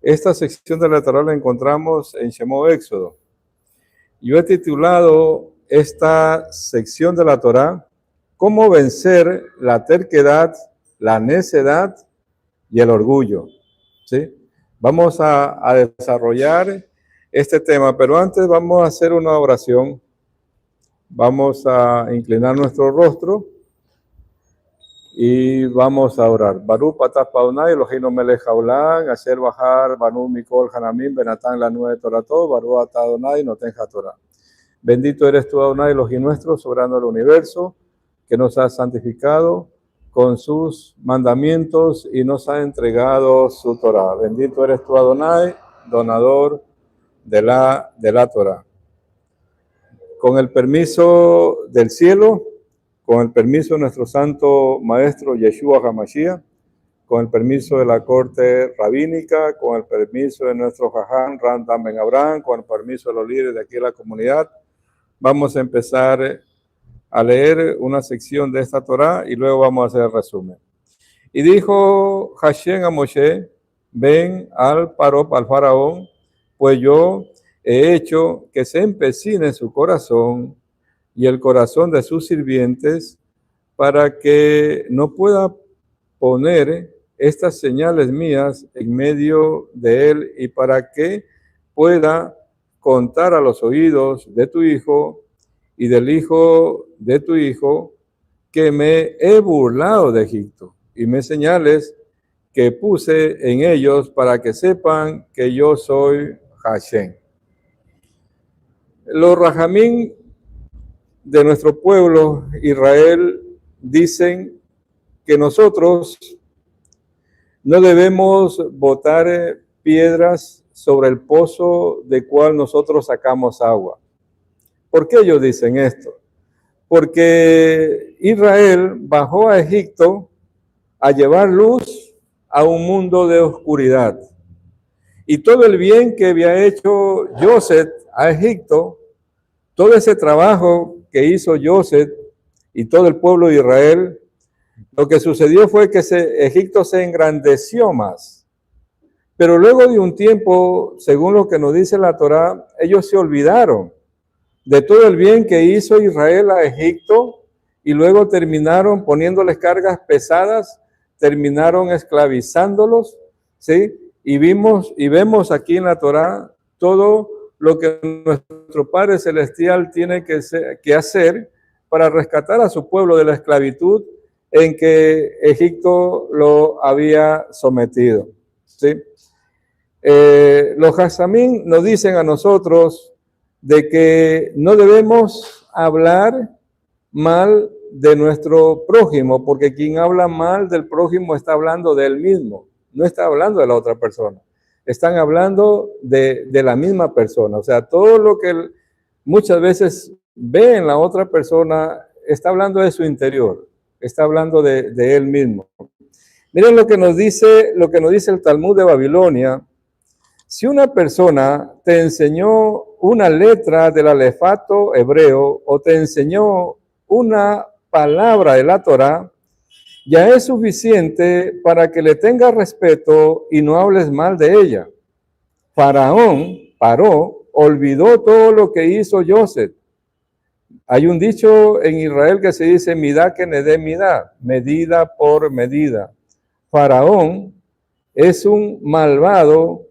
Esta sección de la Torá la encontramos en Shemot Éxodo. Yo he titulado esta sección de la Torá ¿Cómo vencer la terquedad, la necedad y el orgullo? ¿Sí? Vamos a desarrollar este tema, pero antes vamos a hacer una oración. Vamos a inclinar nuestro rostro y vamos a orar. Baruch patah paunai, Eloheinu melech haolam, asher bahar, banu mikol hanamim, benatan la nube torato, Baruch atah Adonai, noten haTorah. Bendito eres tú, Adonai, Elohim nuestro, soberano del universo, que nos ha santificado con sus mandamientos y nos ha entregado su Torah. Bendito eres tú, Adonai, donador de la Torah. Con el permiso del cielo, con el permiso de nuestro santo maestro Yeshua HaMashiach, con el permiso de la corte rabínica, con el permiso de nuestro Jajam Randam Ben Abraham, con el permiso de los líderes de aquí de la comunidad, vamos a empezar a leer una sección de esta Torá y luego vamos a hacer el resumen. Y dijo Hashem a Moshe, ven al faraón, pues yo he hecho que se empecine su corazón y el corazón de sus sirvientes para que no pueda poner estas señales mías en medio de él y para que pueda contar a los oídos de tu hijo y del hijo de tu hijo que me he burlado de Egipto y me señales que puse en ellos para que sepan que yo soy Hashem. Los Rajamín de nuestro pueblo Israel dicen que nosotros no debemos botar piedras sobre el pozo de cual nosotros sacamos agua. ¿Por qué ellos dicen esto? Porque Israel bajó a Egipto a llevar luz a un mundo de oscuridad. Y todo el bien que había hecho Joseph a Egipto, todo ese trabajo que hizo Joseph y todo el pueblo de Israel, lo que sucedió fue que Egipto se engrandeció más. Pero luego de un tiempo, según lo que nos dice la Torá, ellos se olvidaron de todo el bien que hizo Israel a Egipto y luego terminaron poniéndoles cargas pesadas, terminaron esclavizándolos, ¿sí? Y vemos aquí en la Torá todo lo que nuestro Padre Celestial tiene que hacer para rescatar a su pueblo de la esclavitud en que Egipto lo había sometido, ¿sí? Los Hasamín nos dicen a nosotros de que no debemos hablar mal de nuestro prójimo, porque quien habla mal del prójimo está hablando de él mismo, no está hablando de la otra persona. Están hablando de la misma persona. O sea, todo lo que él muchas veces ve en la otra persona está hablando de su interior, está hablando de él mismo. Miren lo que nos dice el Talmud de Babilonia. Si una persona te enseñó una letra del alefato hebreo o te enseñó una palabra de la Torá, ya es suficiente para que le tengas respeto y no hables mal de ella. Faraón, Paró, olvidó todo lo que hizo Joseph. Hay un dicho en Israel que se dice, midá que ne dé midá, medida por medida. Faraón es un malvado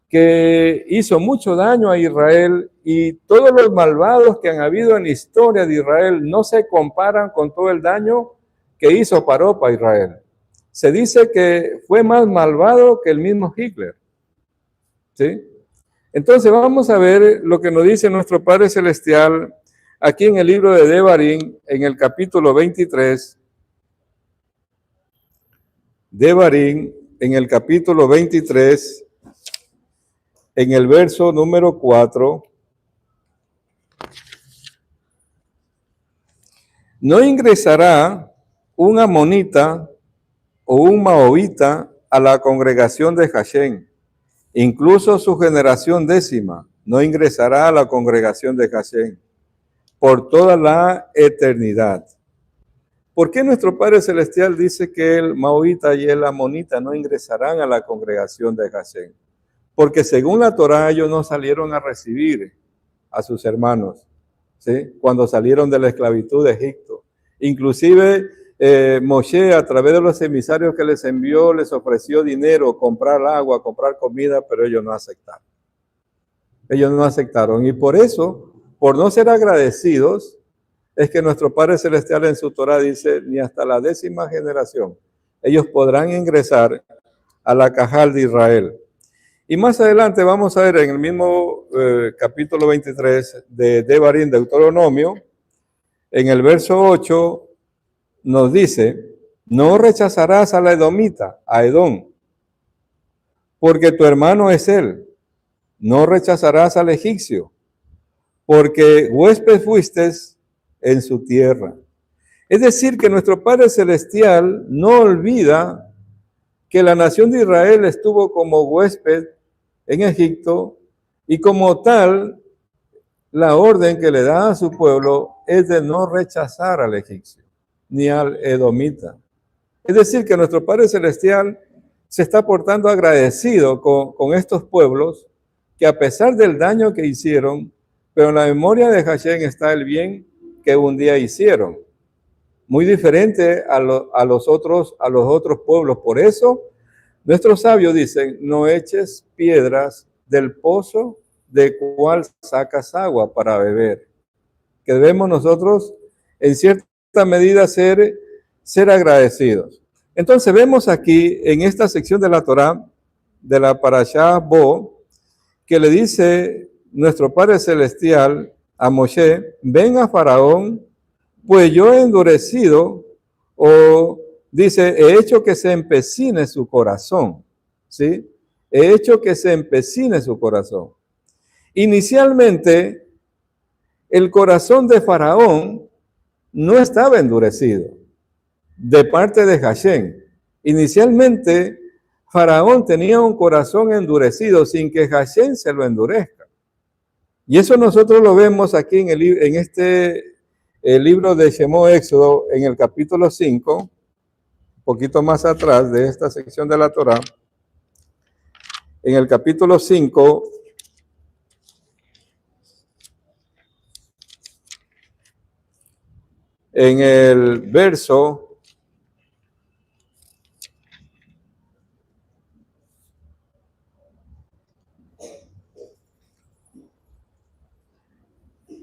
que hizo mucho daño a Israel y todos los malvados que han habido en la historia de Israel no se comparan con todo el daño que hizo Paró para Israel. Se dice que fue más malvado que el mismo Hitler, ¿sí? Entonces vamos a ver lo que nos dice nuestro Padre Celestial aquí en el libro de Devarim, en el capítulo 23. Devarim, en el capítulo 23, en el verso número 4. No ingresará un amonita o un maovita a la congregación de Hashem. Incluso su generación décima no ingresará a la congregación de Hashem por toda la eternidad. ¿Por qué nuestro Padre Celestial dice que el maovita y el amonita no ingresarán a la congregación de Hashem? porque según la Torá ellos no salieron a recibir a sus hermanos, ¿sí? Cuando salieron de la esclavitud de Egipto. Inclusive Moshe, a través de los emisarios que les envió, les ofreció dinero, comprar agua, comprar comida, pero ellos no aceptaron. Ellos no aceptaron. Y por eso, por no ser agradecidos, es que nuestro Padre Celestial en su Torá dice, ni hasta la 10ª generación, ellos podrán ingresar a la Cajal de Israel. Y más adelante vamos a ver en el mismo capítulo 23 de Devarim, Deuteronomio, en el verso 8, nos dice, no rechazarás a la edomita, a Edom, porque tu hermano es él. No rechazarás al egipcio, porque huésped fuiste en su tierra. Es decir, que nuestro Padre Celestial no olvida que la nación de Israel estuvo como huésped en Egipto y como tal, la orden que le da a su pueblo es de no rechazar al egipcio ni al edomita. Es decir, que nuestro Padre Celestial se está portando agradecido con estos pueblos que a pesar del daño que hicieron, pero en la memoria de Hashem está el bien que un día hicieron. Muy diferente a los otros pueblos. Por eso, nuestros sabios dicen, no eches piedras del pozo de cual sacas agua para beber. Que debemos nosotros, en cierta medida, ser agradecidos. Entonces, vemos aquí, en esta sección de la Torá, de la Parashá Bo, que le dice nuestro Padre Celestial a Moshe, ven a Faraón, pues yo he endurecido, o dice, he hecho que se empecine su corazón, ¿sí? He hecho que se empecine su corazón. Inicialmente, el corazón de Faraón no estaba endurecido de parte de Hashem. Inicialmente, Faraón tenía un corazón endurecido sin que Hashem se lo endurezca. Y eso nosotros lo vemos aquí en el libro de Shemó Éxodo, en el capítulo 5, un poquito más atrás de esta sección de la Torá. En el capítulo 5, en el verso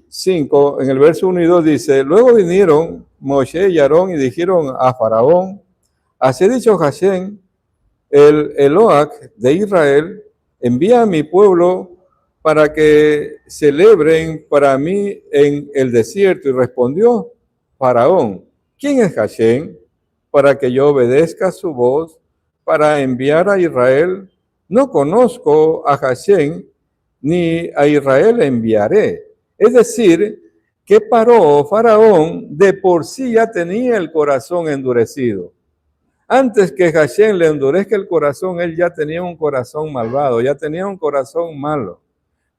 5, en el verso 1 y 2 dice, luego vinieron Moshe y Aarón y dijeron a Faraón, así ha dicho Hashem, el Eloach de Israel, envía a mi pueblo para que celebren para mí en el desierto. Y respondió Faraón, ¿quién es Hashem? Para que yo obedezca su voz, para enviar a Israel. No conozco a Hashem, ni a Israel enviaré. Es decir, que Faraón de por sí ya tenía el corazón endurecido. Antes que Hashem le endurezca el corazón, él ya tenía un corazón malvado, ya tenía un corazón malo.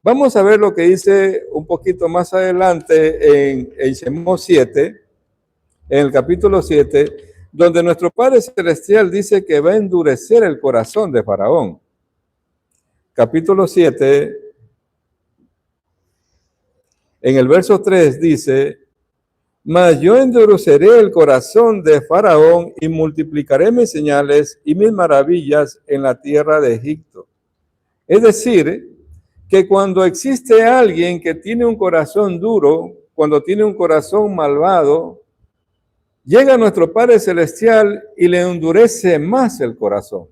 Vamos a ver lo que dice un poquito más adelante en Shemó 7, en el capítulo 7, donde nuestro Padre Celestial dice que va a endurecer el corazón de Faraón. Capítulo 7, en el verso 3 dice, mas yo endureceré el corazón de Faraón y multiplicaré mis señales y mis maravillas en la tierra de Egipto. Es decir, que cuando existe alguien que tiene un corazón duro, cuando tiene un corazón malvado, llega nuestro Padre Celestial y le endurece más el corazón.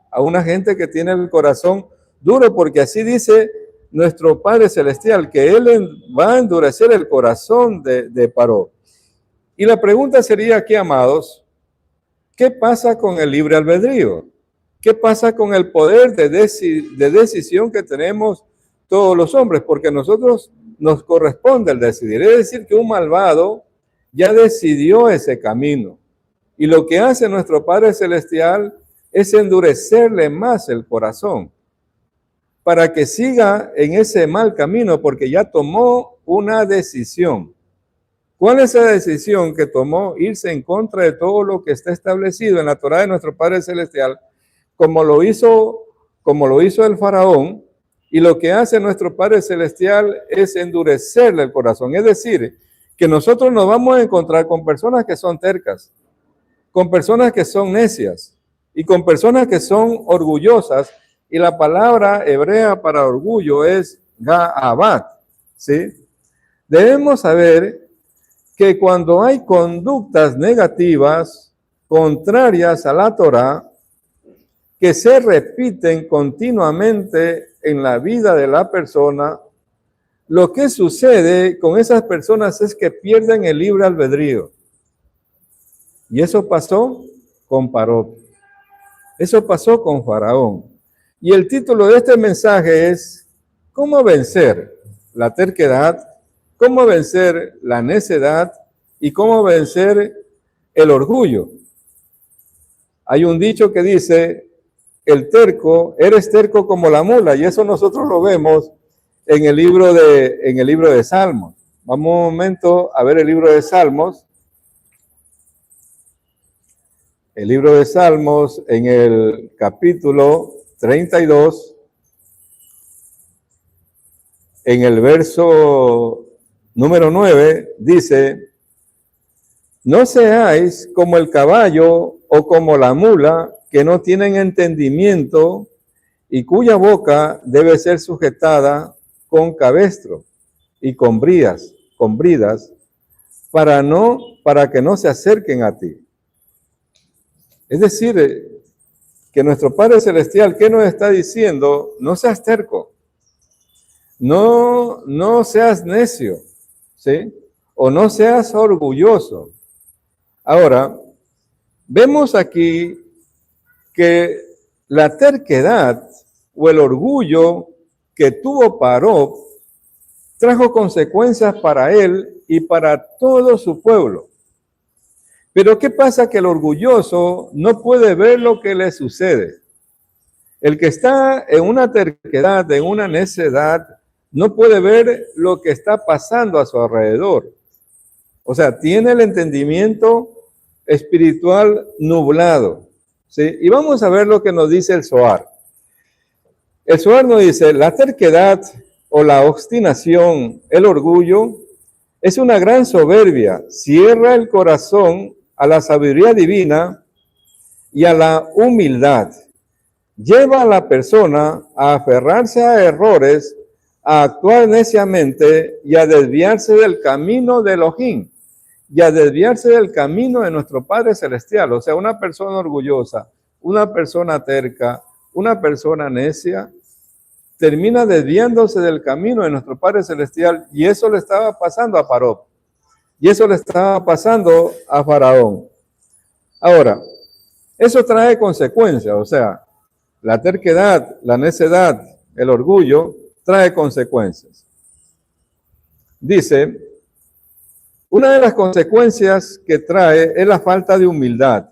A una gente que tiene el corazón duro, porque así dice nuestro Padre Celestial, que Él va a endurecer el corazón de Paró. Y la pregunta sería aquí, amados, ¿qué pasa con el libre albedrío? ¿Qué pasa con el poder de decisión que tenemos todos los hombres? Porque nosotros nos corresponde el decidir. Es decir, que un malvado ya decidió ese camino. Y lo que hace nuestro Padre Celestial es endurecerle más el corazón para que siga en ese mal camino, porque ya tomó una decisión. ¿Cuál es esa decisión que tomó? Irse en contra de todo lo que está establecido en la Torá de nuestro Padre Celestial, como lo hizo como lo hizo el faraón, y lo que hace nuestro Padre Celestial es endurecerle el corazón. Es decir, que nosotros nos vamos a encontrar con personas que son tercas, con personas que son necias y con personas que son orgullosas. Y la palabra hebrea para orgullo es ga'abat, ¿sí? Debemos saber que cuando hay conductas negativas, contrarias a la Torá, que se repiten continuamente en la vida de la persona, lo que sucede con esas personas es que pierden el libre albedrío. Y eso pasó con Paró. Eso pasó con Faraón. Y el título de este mensaje es ¿cómo vencer la terquedad? ¿Cómo vencer la necedad? ¿Y cómo vencer el orgullo? Hay un dicho que dice, el terco, eres terco como la mula, y eso nosotros lo vemos en el libro de Salmos. Vamos un momento a ver el libro de Salmos. El libro de Salmos en el capítulo 32, en el verso número 9, dice, no seáis como el caballo o como la mula que no tienen entendimiento y cuya boca debe ser sujetada con cabestro y con bridas, para que no se acerquen a ti. Es decir, que nuestro Padre Celestial, ¿qué nos está diciendo? No seas terco, no seas necio, ¿sí? O no seas orgulloso. Ahora, vemos aquí que la terquedad o el orgullo que tuvo Paró trajo consecuencias para él y para todo su pueblo. Pero ¿qué pasa? Que el orgulloso no puede ver lo que le sucede. El que está en una terquedad, en una necedad, no puede ver lo que está pasando a su alrededor. O sea, tiene el entendimiento espiritual nublado, ¿sí? Y vamos a ver lo que nos dice el Zohar. El Zohar nos dice, la terquedad o la obstinación, el orgullo, es una gran soberbia, cierra el corazón a la sabiduría divina y a la humildad. Lleva a la persona a aferrarse a errores, a actuar neciamente y a desviarse del camino de Elohim y a desviarse del camino de nuestro Padre Celestial. O sea, una persona orgullosa, una persona terca, una persona necia, termina desviándose del camino de nuestro Padre Celestial, y eso le estaba pasando a Paró, y eso le estaba pasando a Faraón. Ahora, eso trae consecuencias, o sea, la terquedad, la necedad, el orgullo, trae consecuencias. Dice, una de las consecuencias que trae es la falta de humildad.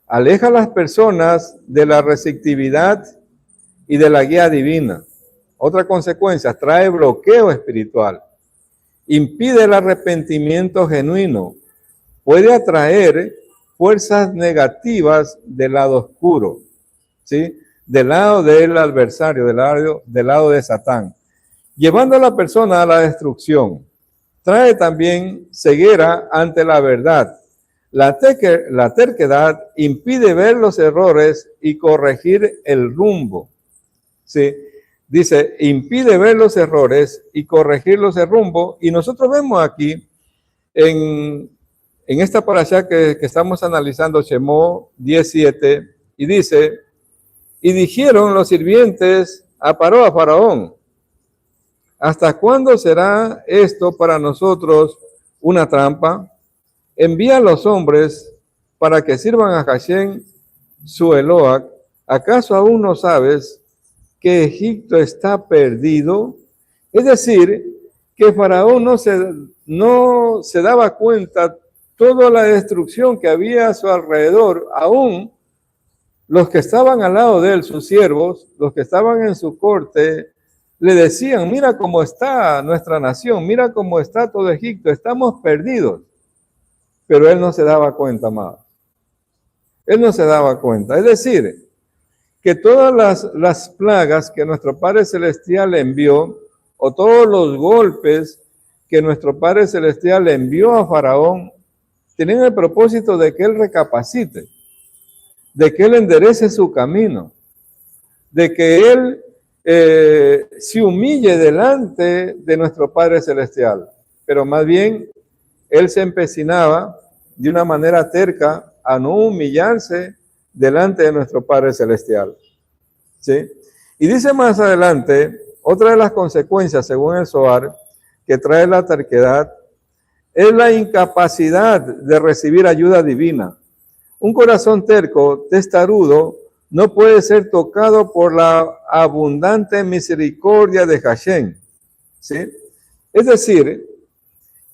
Aleja a las personas de la receptividad y de la guía divina. Otra consecuencia, trae bloqueo espiritual. Impide el arrepentimiento genuino. Puede atraer fuerzas negativas del lado oscuro, ¿sí? Del lado del adversario, del lado de Satán, llevando a la persona a la destrucción. Trae también ceguera ante la verdad. La terquedad impide ver los errores y corregir el rumbo. ¿Sí? Dice, impide ver los errores y corregirlos el rumbo. Y nosotros vemos aquí, en esta parashá que estamos analizando, Shemó 17, y dice, y dijeron los sirvientes a Faraón, ¿hasta cuándo será esto para nosotros una trampa? Envía a los hombres para que sirvan a Hashem su Eloah. ¿Acaso aún no sabes que Egipto está perdido? Es decir, que Faraón no se daba cuenta toda la destrucción que había a su alrededor. Aún los que estaban al lado de él, sus siervos, los que estaban en su corte, le decían, mira cómo está nuestra nación, mira cómo está todo Egipto, estamos perdidos. Pero él no se daba cuenta más. Él no se daba cuenta. Es decir, que todas las plagas que nuestro Padre Celestial envió, o todos los golpes que nuestro Padre Celestial le envió a Faraón, tenían el propósito de que él recapacite, de que él enderece su camino, de que él se humille delante de nuestro Padre Celestial. Pero más bien, él se empecinaba de una manera terca a no humillarse delante de nuestro Padre Celestial. ¿Sí? Y dice más adelante, otra de las consecuencias, según el Zohar, que trae la terquedad, es la incapacidad de recibir ayuda divina. Un corazón terco, testarudo, no puede ser tocado por la abundante misericordia de Hashem. ¿Sí? Es decir,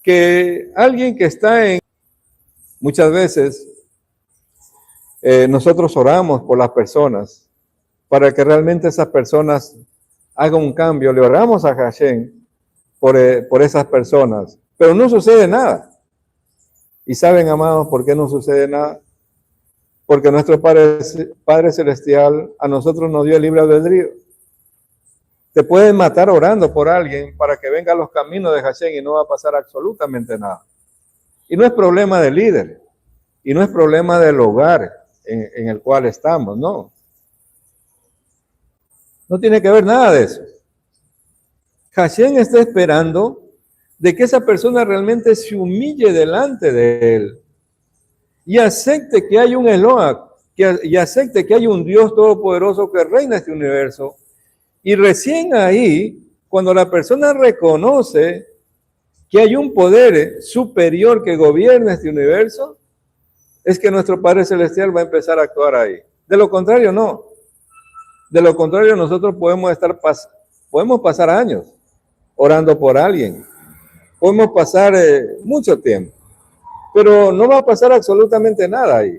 que alguien que está en... Muchas veces nosotros oramos por las personas para que realmente esas personas hagan un cambio. Le oramos a Hashem por esas personas, pero no sucede nada. ¿Y saben, amados, por qué no sucede nada? Porque nuestro Padre Celestial a nosotros nos dio el libre albedrío. Te pueden matar orando por alguien para que venga a los caminos de Hashem y no va a pasar absolutamente nada. Y no es problema del líder, y no es problema del hogar en el cual estamos, no. No tiene que ver nada de eso. Hashem está esperando de que esa persona realmente se humille delante de él y acepte que hay un Eloah, y acepte que hay un Dios todopoderoso que reina este universo. Y recién ahí, cuando la persona reconoce que hay un poder superior que gobierna este universo, es que nuestro Padre Celestial va a empezar a actuar ahí. De lo contrario, no. De lo contrario, nosotros podemos pasar años orando por alguien. Podemos pasar mucho tiempo. Pero no va a pasar absolutamente nada ahí.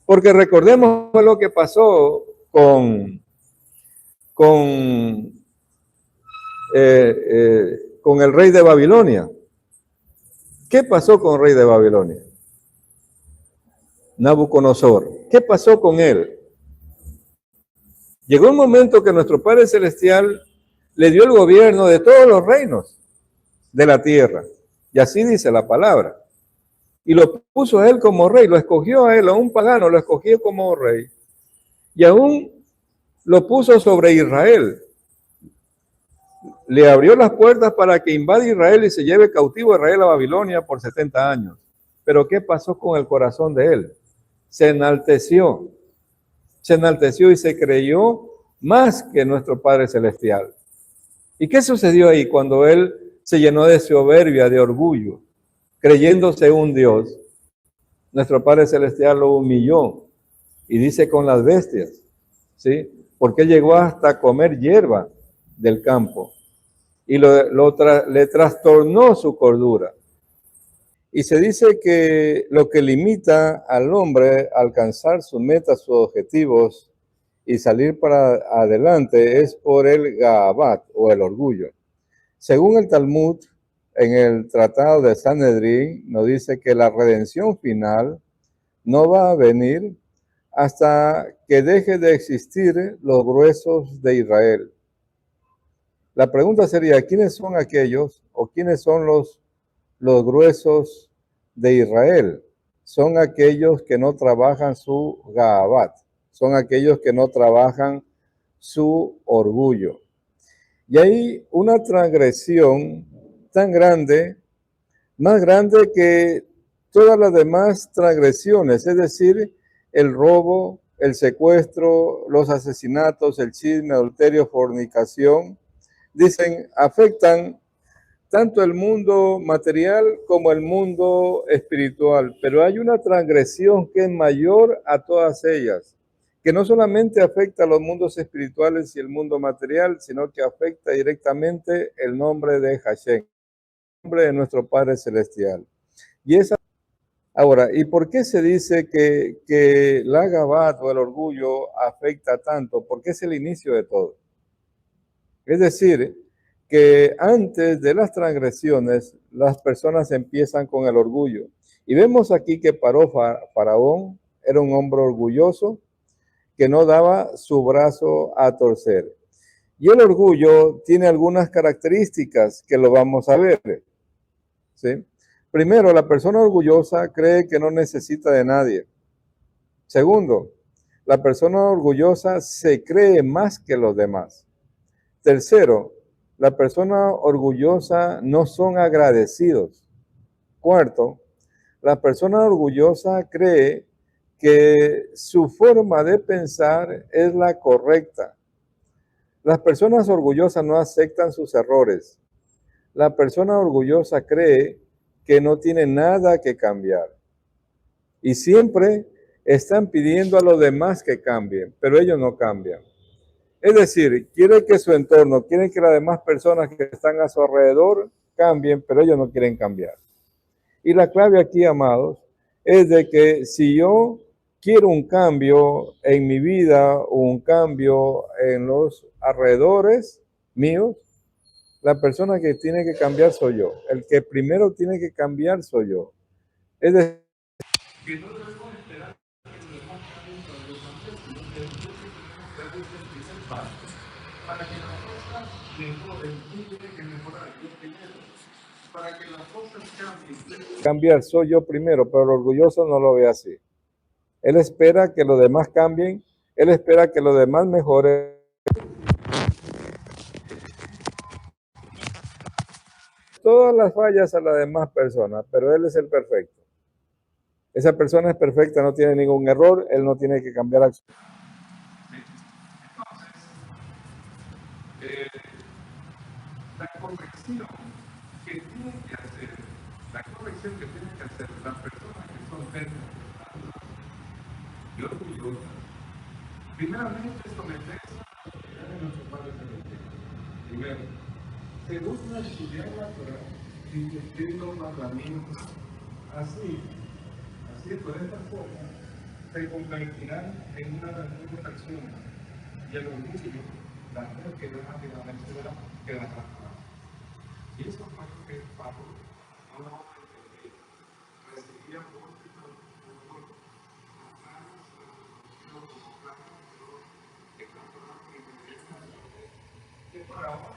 Porque recordemos lo que pasó con el rey de Babilonia. ¿Qué pasó con el rey de Babilonia? Nabucodonosor. ¿Qué pasó con él? Llegó un momento que nuestro Padre Celestial le dio el gobierno de todos los reinos de la tierra. Y así dice la palabra. Y lo puso a él como rey, lo escogió a él, a un pagano, lo escogió como rey. Y aún lo puso sobre Israel. Le abrió las puertas para que invada Israel y se lleve cautivo a Israel a Babilonia por 70 años. Pero ¿qué pasó con el corazón de él? Se enalteció y se creyó más que nuestro Padre Celestial. ¿Y qué sucedió ahí cuando él se llenó de soberbia, de orgullo, creyéndose un Dios? Nuestro Padre Celestial lo humilló y dice con las bestias, ¿sí? Porque llegó hasta comer hierba del campo y le trastornó su cordura. Y se dice que lo que limita al hombre a alcanzar sus metas, sus objetivos y salir para adelante es por el Gaabat o el orgullo. Según el Talmud, en el Tratado de Sanedrín, nos dice que la redención final no va a venir hasta que deje de existir los gruesos de Israel. La pregunta sería, ¿quiénes son aquellos o quiénes son los gruesos de Israel? Son aquellos que no trabajan su Gaabat, son aquellos que no trabajan su orgullo. Y hay una transgresión tan grande, más grande que todas las demás transgresiones, es decir, el robo, el secuestro, los asesinatos, el chisme, adulterio, fornicación, dicen, afectan tanto el mundo material como el mundo espiritual, pero hay una transgresión que es mayor a todas ellas, que no solamente afecta a los mundos espirituales y el mundo material, sino que afecta directamente el nombre de Hashem, el nombre de nuestro Padre Celestial. Y esa ahora, ¿y por qué se dice que la Gabat o el orgullo afecta tanto? Porque es el inicio de todo. Es decir, que antes de las transgresiones, las personas empiezan con el orgullo. Y vemos aquí que Faraón era un hombre orgulloso, que no daba su brazo a torcer. Y el orgullo tiene algunas características que lo vamos a ver, ¿sí? Primero, la persona orgullosa cree que no necesita de nadie. Segundo, la persona orgullosa se cree más que los demás. Tercero, la persona orgullosa no son agradecidos. Cuarto, la persona orgullosa cree que su forma de pensar es la correcta. Las personas orgullosas no aceptan sus errores. La persona orgullosa cree que no tiene nada que cambiar. Y siempre están pidiendo a los demás que cambien, pero ellos no cambian. Es decir, quieren que su entorno, quieren que las demás personas que están a su alrededor cambien, pero ellos no quieren cambiar. Y la clave aquí, amados, es de que si yo quiero un cambio en mi vida o un cambio en los alrededores míos, la persona que tiene que cambiar soy yo. El que primero tiene que cambiar soy yo. Es decir, que no debemos esperar que los demás cambien para yo cambiar, sino que nosotros tenemos que dar el primer paso para que las cosas mejoren. Tú tienes que mejorar, yo primero. Para que las cosas cambien. Cambiar soy yo primero, pero el orgulloso no lo ve así. Él espera que los demás cambien, él espera que los demás mejoren. Todas las fallas a las demás personas, pero él es el perfecto. Esa persona es perfecta, no tiene ningún error, él no tiene que cambiar acción. La corrección que tiene que hacer, las personas que son perfectas y orgullosas, primeramente someterse a la autoridad de nuestro Padre Celestial. Primero. Segundo, estudiar la Torah y cumplir los mandamientos. Así por esta forma, se convertirán en una persona y el orgullo, la fe que deja de la vencerá, quedará atrás. Y eso fue lo que Pablo no lo entendía. Recibía por que para ahora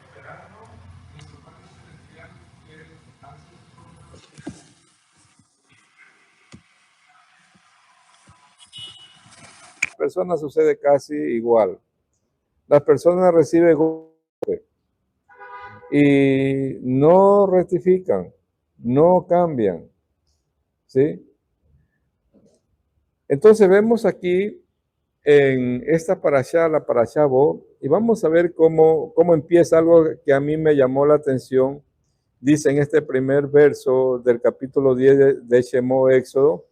esperando nuestro Padre Celestial que hace personas sucede casi igual. Las personas reciben golpe y no rectifican, no cambian, ¿sí? Entonces vemos aquí en esta parashá, la parashá Bo, y vamos a ver cómo empieza algo que a mí me llamó la atención. Dice en este primer verso del capítulo 10 de Shemó, Éxodo,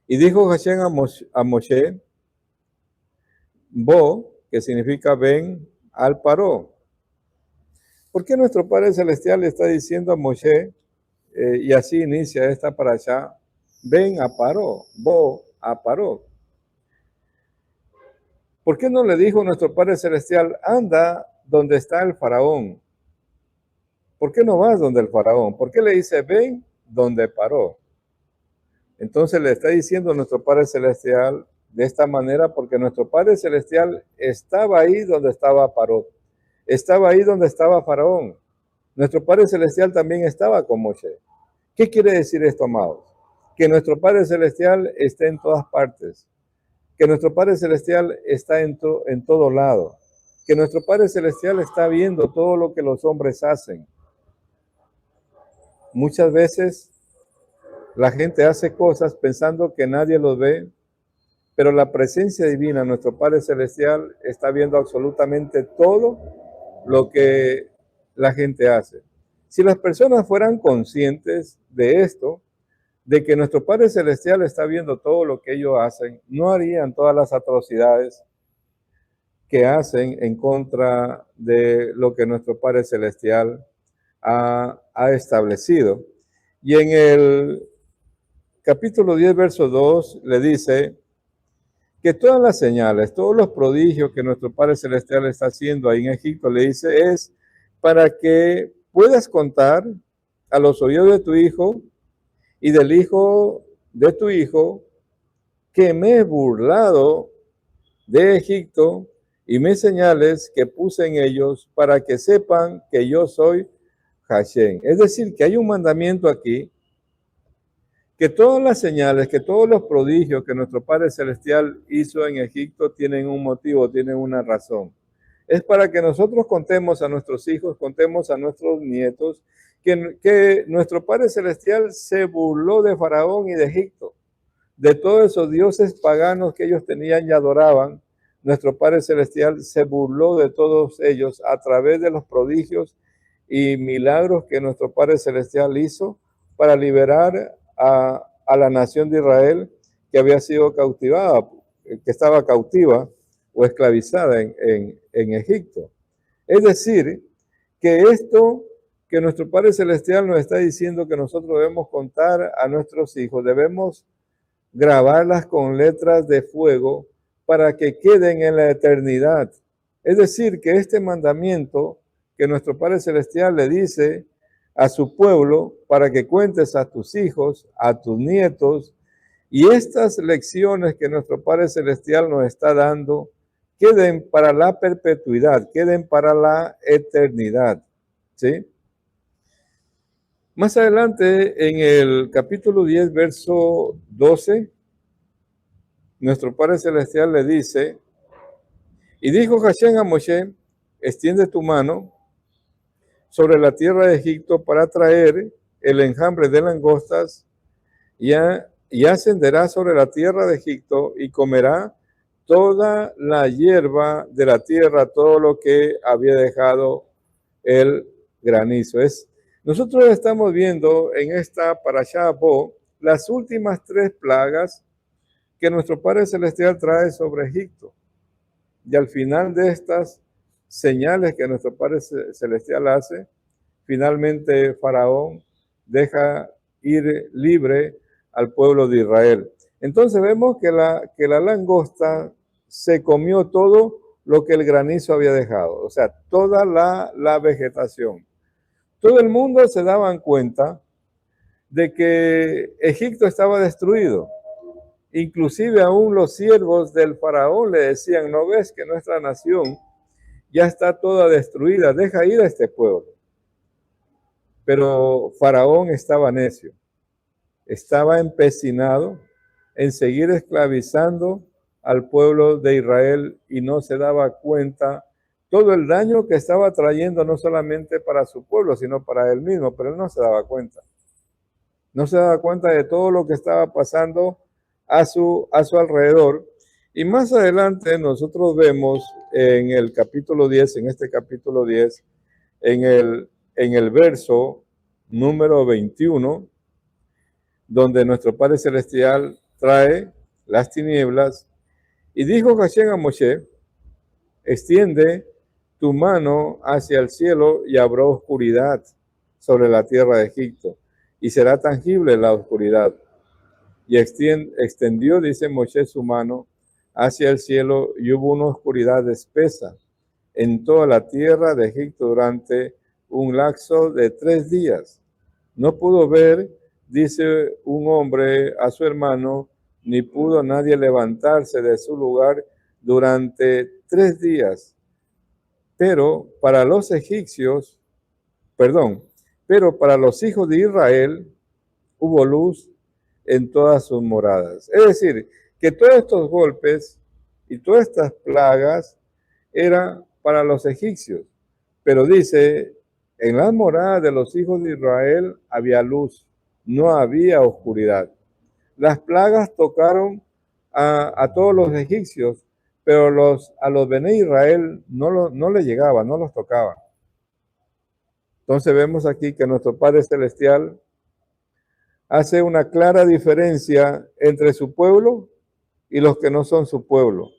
y dijo Hashem a Moshe, Bo, que significa ven al Paró. ¿Por qué nuestro Padre Celestial le está diciendo a Moshe, y así inicia esta parashá, ven a Paró, Bo a Paró? ¿Por qué no le dijo nuestro Padre Celestial, anda donde está el faraón? ¿Por qué no vas donde el faraón? ¿Por qué le dice, ven donde Paró? Entonces le está diciendo nuestro Padre Celestial de esta manera porque nuestro Padre Celestial estaba ahí donde estaba Paró. Estaba ahí donde estaba Faraón. Nuestro Padre Celestial también estaba con Moshe. ¿Qué quiere decir esto, amados? Que nuestro Padre Celestial está en todas partes. Que nuestro Padre Celestial está en todo lado. Que nuestro Padre Celestial está viendo todo lo que los hombres hacen. Muchas veces la gente hace cosas pensando que nadie los ve, pero la presencia divina, nuestro Padre Celestial, está viendo absolutamente todo lo que la gente hace. Si las personas fueran conscientes de esto, de que nuestro Padre Celestial está viendo todo lo que ellos hacen, no harían todas las atrocidades que hacen en contra de lo que nuestro Padre Celestial ha establecido. Y en el capítulo 10, verso 2, le dice que todas las señales, todos los prodigios que nuestro Padre Celestial está haciendo ahí en Egipto, le dice, es para que puedas contar a los oídos de tu hijo y del hijo de tu hijo que me he burlado de Egipto y mis señales que puse en ellos para que sepan que yo soy Hashem. Es decir, que hay un mandamiento aquí, que todas las señales, que todos los prodigios que nuestro Padre Celestial hizo en Egipto tienen un motivo, tienen una razón. Es para que nosotros contemos a nuestros hijos, contemos a nuestros nietos, que nuestro Padre Celestial se burló de Faraón y de Egipto, de todos esos dioses paganos que ellos tenían y adoraban. Nuestro Padre Celestial se burló de todos ellos a través de los prodigios y milagros que nuestro Padre Celestial hizo para liberar a la nación de Israel que había sido cautivada, que estaba cautiva o esclavizada en Egipto. Es decir, que esto que nuestro Padre Celestial nos está diciendo que nosotros debemos contar a nuestros hijos, debemos grabarlas con letras de fuego para que queden en la eternidad. Es decir, que este mandamiento que nuestro Padre Celestial le dice a su pueblo para que cuentes a tus hijos, a tus nietos, y estas lecciones que nuestro Padre Celestial nos está dando queden para la perpetuidad, queden para la eternidad, ¿sí? Más adelante, en el capítulo 10, verso 12, nuestro Padre Celestial le dice, y dijo Hashem a Moshe, extiende tu mano sobre la tierra de Egipto para traer el enjambre de langostas y ascenderá sobre la tierra de Egipto y comerá toda la hierba de la tierra, todo lo que había dejado el granizo. Nosotros estamos viendo en esta Parashá Bo las últimas 3 plagas que nuestro Padre Celestial trae sobre Egipto. Y al final de estas señales que nuestro Padre Celestial hace, finalmente Faraón deja ir libre al pueblo de Israel. Entonces vemos que la langosta se comió todo lo que el granizo había dejado, o sea, toda la vegetación. Todo el mundo se daban cuenta de que Egipto estaba destruido. Inclusive aún los siervos del faraón le decían, ¿no ves que nuestra nación ya está toda destruida? Deja ir a este pueblo. Pero Faraón estaba necio, estaba empecinado en seguir esclavizando al pueblo de Israel y no se daba cuenta todo el daño que estaba trayendo no solamente para su pueblo, sino para él mismo, pero él no se daba cuenta. No se daba cuenta de todo lo que estaba pasando a su alrededor. Y más adelante nosotros vemos en el capítulo 10, en este capítulo 10, en el verso número 21, donde nuestro Padre Celestial trae las tinieblas, y dijo Hashem a Moshe, extiende tu mano hacia el cielo y habrá oscuridad sobre la tierra de Egipto, y será tangible la oscuridad. Y extendió, dice Moshe, su mano hacia el cielo, y hubo una oscuridad espesa en toda la tierra de Egipto durante un lapso de 3 días. No pudo ver, dice un hombre a su hermano, ni pudo nadie levantarse de su lugar durante 3 días. Pero para los egipcios, pero para los hijos de Israel hubo luz en todas sus moradas. Es decir, que todos estos golpes y todas estas plagas eran para los egipcios. Pero dice, en las moradas de los hijos de Israel había luz, no había oscuridad. Las plagas tocaron a todos los egipcios, pero a los Bené Israel no le llegaban, no los tocaban. Entonces vemos aquí que nuestro Padre Celestial hace una clara diferencia entre su pueblo y los que no son su pueblo.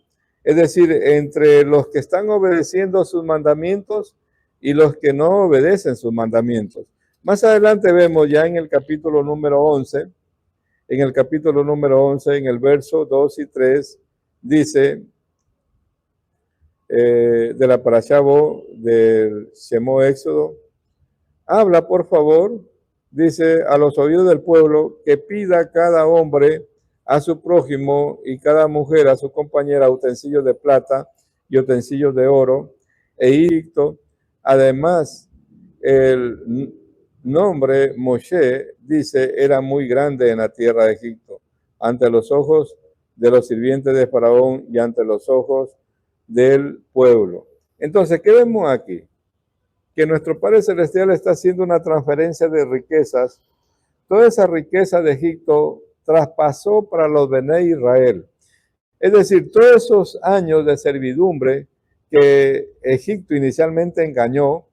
Es decir, entre los que están obedeciendo sus mandamientos y los que no obedecen sus mandamientos. Más adelante vemos ya en el capítulo número 11, en el verso 2 y 3, dice, de la Parashá Bo, del Shemó Éxodo, habla por favor, dice, a los oídos del pueblo, que pida cada hombre a su prójimo y cada mujer a su compañera utensilios de plata y utensilios de oro. Egipto, además, el nombre Moshe, dice, era muy grande en la tierra de Egipto, ante los ojos de los sirvientes de Faraón y ante los ojos del pueblo. Entonces, ¿qué vemos aquí? Que nuestro Padre Celestial está haciendo una transferencia de riquezas. Toda esa riqueza de Egipto traspasó para los Bené Israel. Es decir, todos esos años de servidumbre que Egipto inicialmente engañó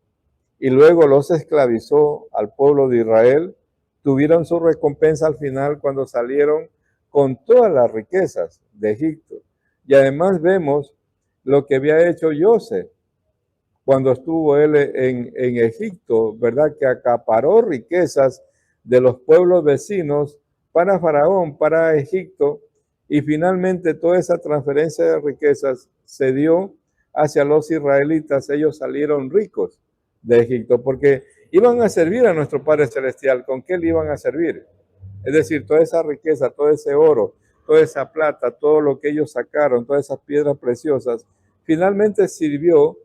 y luego los esclavizó al pueblo de Israel, tuvieron su recompensa al final cuando salieron con todas las riquezas de Egipto. Y además vemos lo que había hecho José cuando estuvo él en Egipto, ¿verdad? Que acaparó riquezas de los pueblos vecinos para Faraón, para Egipto, y finalmente toda esa transferencia de riquezas se dio hacia los israelitas. Ellos salieron ricos de Egipto porque iban a servir a nuestro Padre Celestial. ¿Con qué le iban a servir? Es decir, toda esa riqueza, todo ese oro, toda esa plata, todo lo que ellos sacaron, todas esas piedras preciosas, finalmente sirvió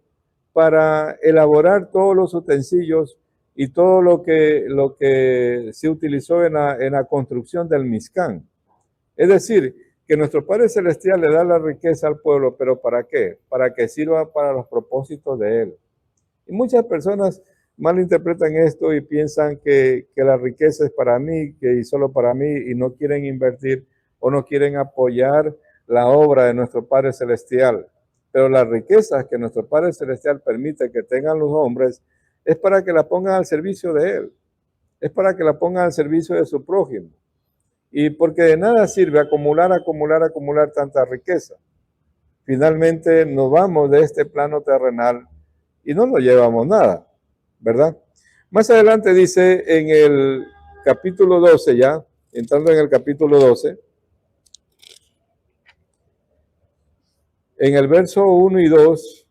para elaborar todos los utensilios y todo lo que se utilizó en la construcción del Mizcán. Es decir, que nuestro Padre Celestial le da la riqueza al pueblo, pero ¿para qué? Para que sirva para los propósitos de Él. Y muchas personas malinterpretan esto y piensan que la riqueza es para mí, que solo para mí, y no quieren invertir o no quieren apoyar la obra de nuestro Padre Celestial. Pero las riquezas que nuestro Padre Celestial permite que tengan los hombres es para que la pongan al servicio de Él. Es para que la pongan al servicio de su prójimo. Y porque de nada sirve acumular tanta riqueza. Finalmente nos vamos de este plano terrenal y no nos llevamos nada, ¿verdad? Más adelante dice en el capítulo 12 ya, entrando en el capítulo 12, en el verso 1 y 2,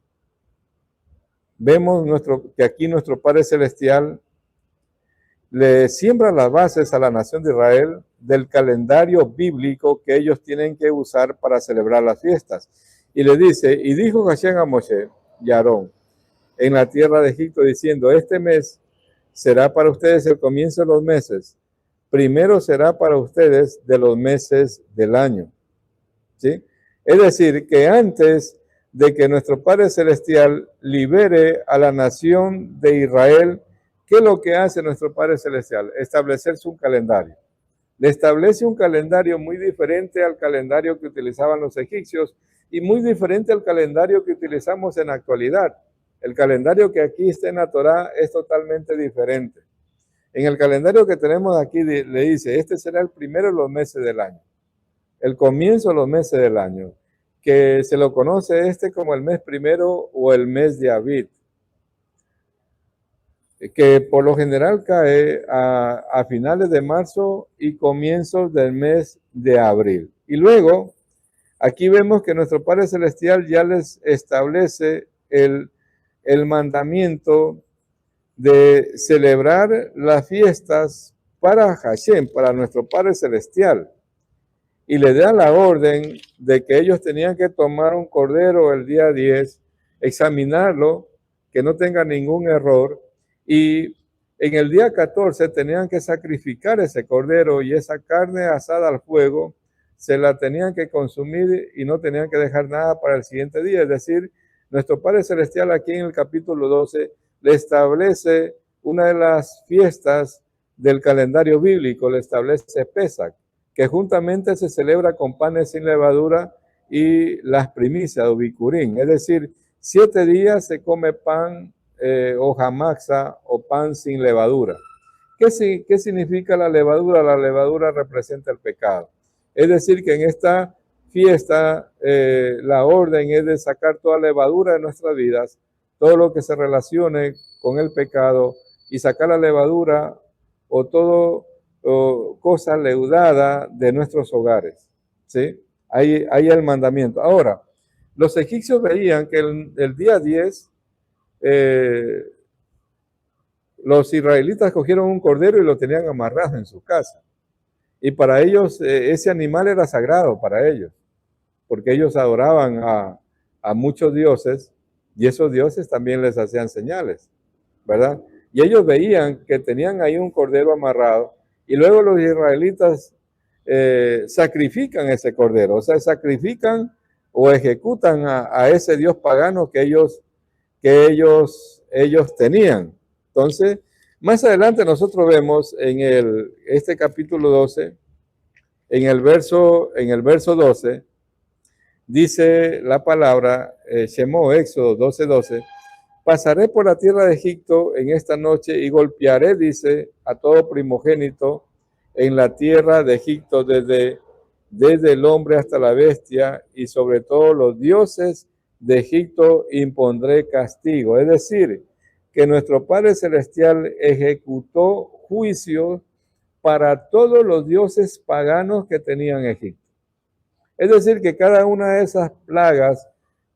vemos que aquí nuestro Padre Celestial le siembra las bases a la nación de Israel del calendario bíblico que ellos tienen que usar para celebrar las fiestas. Y le dice, y dijo Hashem a Moshe y a Aarón en la tierra de Egipto, diciendo, este mes será para ustedes el comienzo de los meses. Primero será para ustedes de los meses del año. ¿Sí? Es decir, que antes de que nuestro Padre Celestial libere a la nación de Israel, ¿qué es lo que hace nuestro Padre Celestial? Establecerse un calendario. Le establece un calendario muy diferente al calendario que utilizaban los egipcios y muy diferente al calendario que utilizamos en la actualidad. El calendario que aquí está en la Torá es totalmente diferente. En el calendario que tenemos aquí le dice, este será el primero de los meses del año, el comienzo de los meses del año, que se lo conoce como el mes primero o el mes de Abid, que por lo general cae a finales de marzo y comienzos del mes de abril. Y luego, aquí vemos que nuestro Padre Celestial ya les establece el mandamiento de celebrar las fiestas para Hashem, para nuestro Padre Celestial. Y le da la orden de que ellos tenían que tomar un cordero el día 10, examinarlo, que no tenga ningún error, y en el día 14 tenían que sacrificar ese cordero y esa carne asada al fuego, se la tenían que consumir y no tenían que dejar nada para el siguiente día. Es decir, nuestro Padre Celestial aquí en el capítulo 12 le establece una de las fiestas del calendario bíblico, le establece Pesach, que juntamente se celebra con panes sin levadura y las primicias o bikurim. Es decir, 7 días se come pan o jamaxa o pan sin levadura. ¿Qué significa la levadura? La levadura representa el pecado. Es decir, que en esta fiesta la orden es de sacar toda levadura de nuestras vidas, todo lo que se relacione con el pecado y sacar la levadura o todo cosa leudada de nuestros hogares. ¿Sí? Ahí el mandamiento. Ahora, los egipcios veían que el día 10 los israelitas cogieron un cordero y lo tenían amarrado en su casa. Y para ellos ese animal era sagrado para ellos, porque ellos adoraban a muchos dioses y esos dioses también les hacían señales, ¿verdad? Y ellos veían que tenían ahí un cordero amarrado y luego los israelitas sacrifican ese cordero, o sea, sacrifican o ejecutan a ese dios pagano que ellos tenían. Entonces, más adelante nosotros vemos en este capítulo 12, en el verso 12, dice la palabra, Shemó, Éxodo 12:12, pasaré por la tierra de Egipto en esta noche y golpearé, dice, a todo primogénito en la tierra de Egipto, desde el hombre hasta la bestia, y sobre todo los dioses de Egipto impondré castigo. Es decir, que nuestro Padre Celestial ejecutó juicio para todos los dioses paganos que tenían Egipto. Es decir, que cada una de esas plagas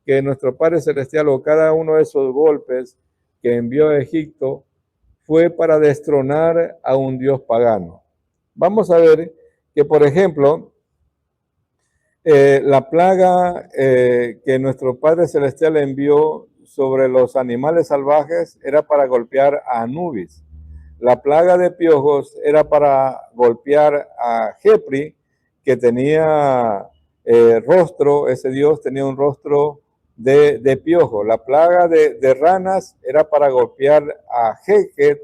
que nuestro Padre Celestial o cada uno de esos golpes que envió a Egipto fue para destronar a un dios pagano. Vamos a ver que, por ejemplo, la plaga que nuestro Padre Celestial envió sobre los animales salvajes era para golpear a Anubis. La plaga de piojos era para golpear a Jepri, que tenía rostro, ese dios tenía un rostro de piojo. La plaga de ranas era para golpear a Heket,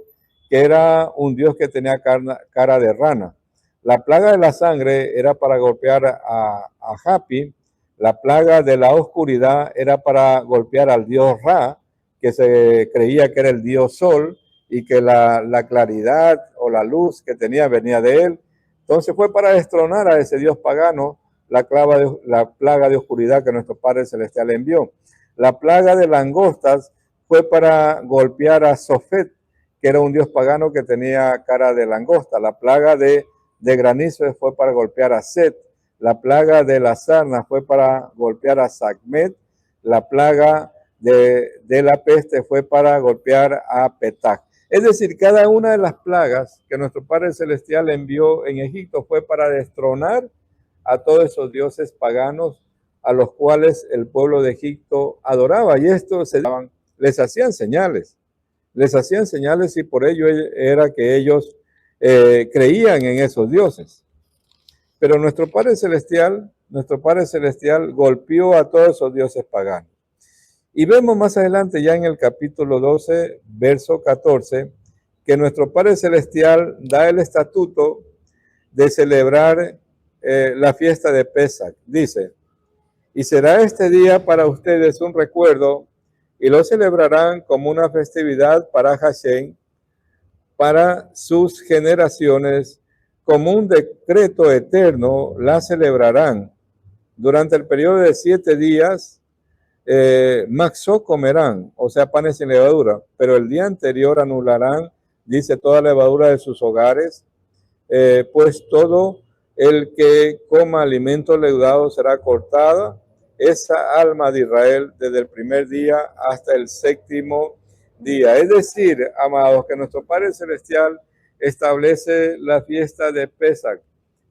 que era un dios que tenía cara de rana. La plaga de la sangre era para golpear a Hapi. La plaga de la oscuridad era para golpear al dios Ra, que se creía que era el dios sol y que la claridad o la luz que tenía venía de él. Entonces fue para destronar a ese dios pagano la plaga de oscuridad que nuestro Padre Celestial envió. La plaga de langostas fue para golpear a Sofet, que era un dios pagano que tenía cara de langosta. La plaga de granizo fue para golpear a Set. La plaga de la sarna fue para golpear a Sacmet. La plaga de la peste fue para golpear a Petac. Es decir, cada una de las plagas que nuestro Padre Celestial envió en Egipto fue para destronar a todos esos dioses paganos a los cuales el pueblo de Egipto adoraba. Y esto les hacían señales y por ello era que ellos creían en esos dioses. Pero nuestro Padre Celestial golpeó a todos esos dioses paganos. Y vemos más adelante ya en el capítulo 12, verso 14, que nuestro Padre Celestial da el estatuto de celebrar la fiesta de Pesach. Dice, y será este día para ustedes un recuerdo y lo celebrarán como una festividad para Hashem, para sus generaciones, como un decreto eterno la celebrarán. Durante el periodo de 7 días, maxó comerán, o sea, panes sin levadura, pero el día anterior anularán, dice, toda levadura de sus hogares, pues todo el que coma alimentos leudados será cortada esa alma de Israel desde el primer día hasta el 7º día. Es decir, amados, que nuestro Padre Celestial establece la fiesta de Pesach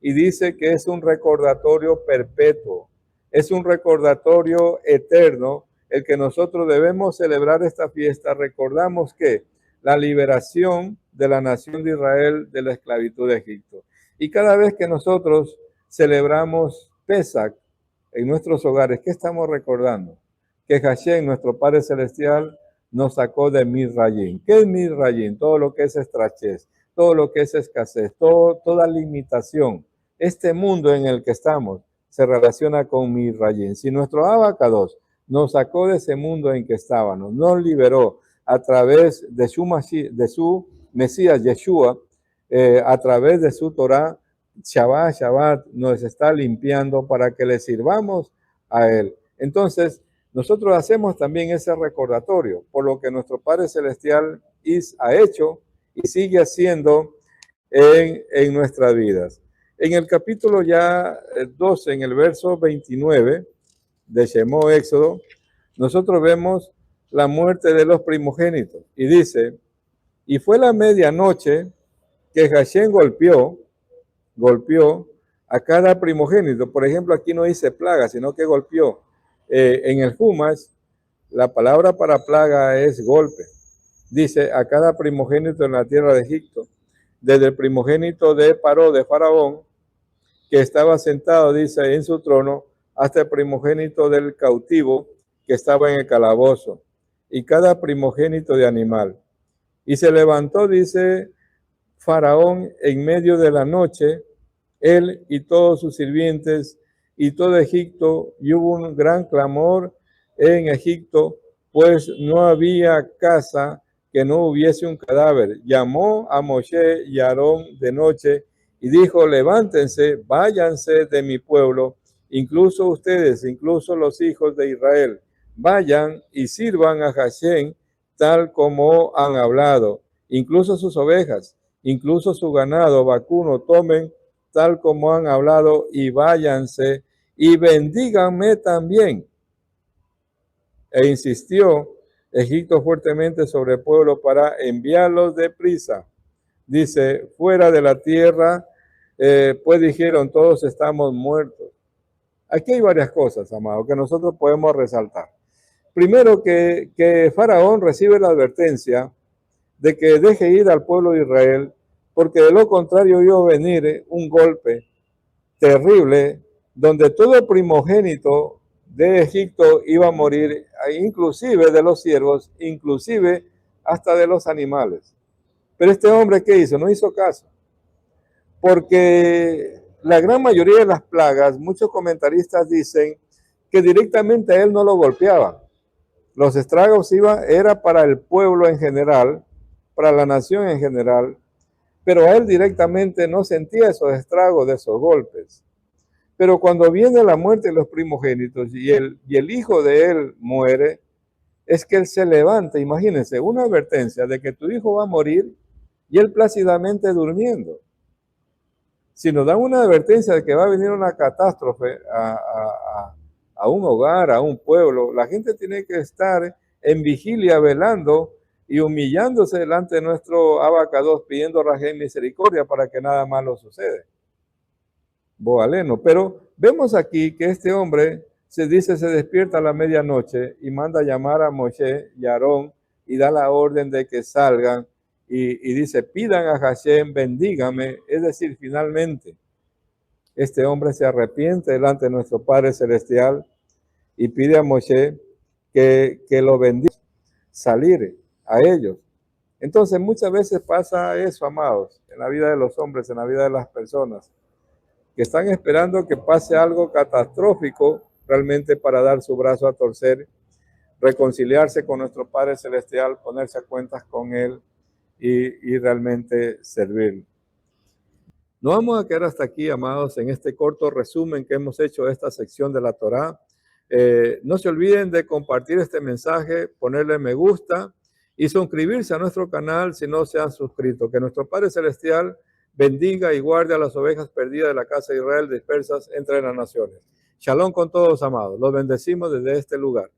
y dice que es un recordatorio perpetuo, es un recordatorio eterno el que nosotros debemos celebrar esta fiesta. Recordamos que la liberación de la nación de Israel de la esclavitud de Egipto. Y cada vez que nosotros celebramos Pesach en nuestros hogares, ¿qué estamos recordando? Que Hashem, nuestro Padre Celestial, nos sacó de Misrayim. ¿Qué es Misrayim? Todo lo que es estrechez, todo lo que es escasez, toda limitación. Este mundo en el que estamos se relaciona con Misrayim. Si nuestro Abacados nos sacó de ese mundo en que estábamos, nos liberó a través de su Mesías Yeshua, a través de su Torah, Shabbat nos está limpiando para que le sirvamos a Él. Entonces, nosotros hacemos también ese recordatorio por lo que nuestro Padre Celestial ha hecho y sigue haciendo en nuestras vidas. En el capítulo ya 12, en el verso 29 de Shemó Éxodo, nosotros vemos la muerte de los primogénitos. Y dice, y fue la medianoche que Hashem golpeó golpeó a cada primogénito. Por ejemplo, aquí no dice plaga, sino que golpeó. En el Jumas, la palabra para plaga es golpe. Dice, a cada primogénito en la tierra de Egipto, desde el primogénito de Paró, de Faraón, que estaba sentado, dice, en su trono, hasta el primogénito del cautivo que estaba en el calabozo, y cada primogénito de animal. Y se levantó, dice, Faraón en medio de la noche, él y todos sus sirvientes y todo Egipto, y hubo un gran clamor en Egipto, pues no había casa que no hubiese un cadáver. Llamó a Moshe y a Aarón de noche y dijo, levántense, váyanse de mi pueblo, incluso ustedes, incluso los hijos de Israel, vayan y sirvan a Hashem tal como han hablado, incluso sus ovejas, incluso su ganado vacuno, tomen tal como han hablado y váyanse y bendíganme también. E insistió Egipto fuertemente sobre el pueblo para enviarlos deprisa. Dice, fuera de la tierra, pues dijeron, todos estamos muertos. Aquí hay varias cosas, amados, que nosotros podemos resaltar. Primero, que Faraón recibe la advertencia de que deje ir al pueblo de Israel, porque de lo contrario iba a venir un golpe terrible, donde todo primogénito de Egipto iba a morir, inclusive de los siervos, inclusive hasta de los animales. Pero este hombre, ¿qué hizo? No hizo caso, porque la gran mayoría de las plagas, muchos comentaristas dicen que directamente a él no lo golpeaban. Los estragos era para el pueblo en general, para la nación en general, pero a él directamente no sentía esos estragos de esos golpes. Pero cuando viene la muerte de los primogénitos y el hijo de él muere, es que él se levanta. Imagínense, una advertencia de que tu hijo va a morir y él plácidamente durmiendo. Si nos dan una advertencia de que va a venir una catástrofe a un hogar, a un pueblo, la gente tiene que estar en vigilia, velando y humillándose delante de nuestro Abacados, pidiendo Rajem misericordia para que nada malo suceda. Boaleno. Pero vemos aquí que este hombre se despierta a la medianoche y manda a llamar a Moshe y a Aarón y da la orden de que salgan y dice, pidan a Hashem, bendígame. Es decir, finalmente, este hombre se arrepiente delante de nuestro Padre Celestial y pide a Moshe que lo bendiga, salir a ellos. Entonces, muchas veces pasa eso, amados, en la vida de los hombres, en la vida de las personas, que están esperando que pase algo catastrófico realmente para dar su brazo a torcer, reconciliarse con nuestro Padre Celestial, ponerse a cuentas con Él y realmente servir. No vamos a quedar hasta aquí, amados, en este corto resumen que hemos hecho de esta sección de la Torá. No se olviden de compartir este mensaje, ponerle me gusta y suscribirse a nuestro canal si no se han suscrito. Que nuestro Padre Celestial bendiga y guarde a las ovejas perdidas de la casa de Israel dispersas entre las naciones. Shalom con todos, amados. Los bendecimos desde este lugar.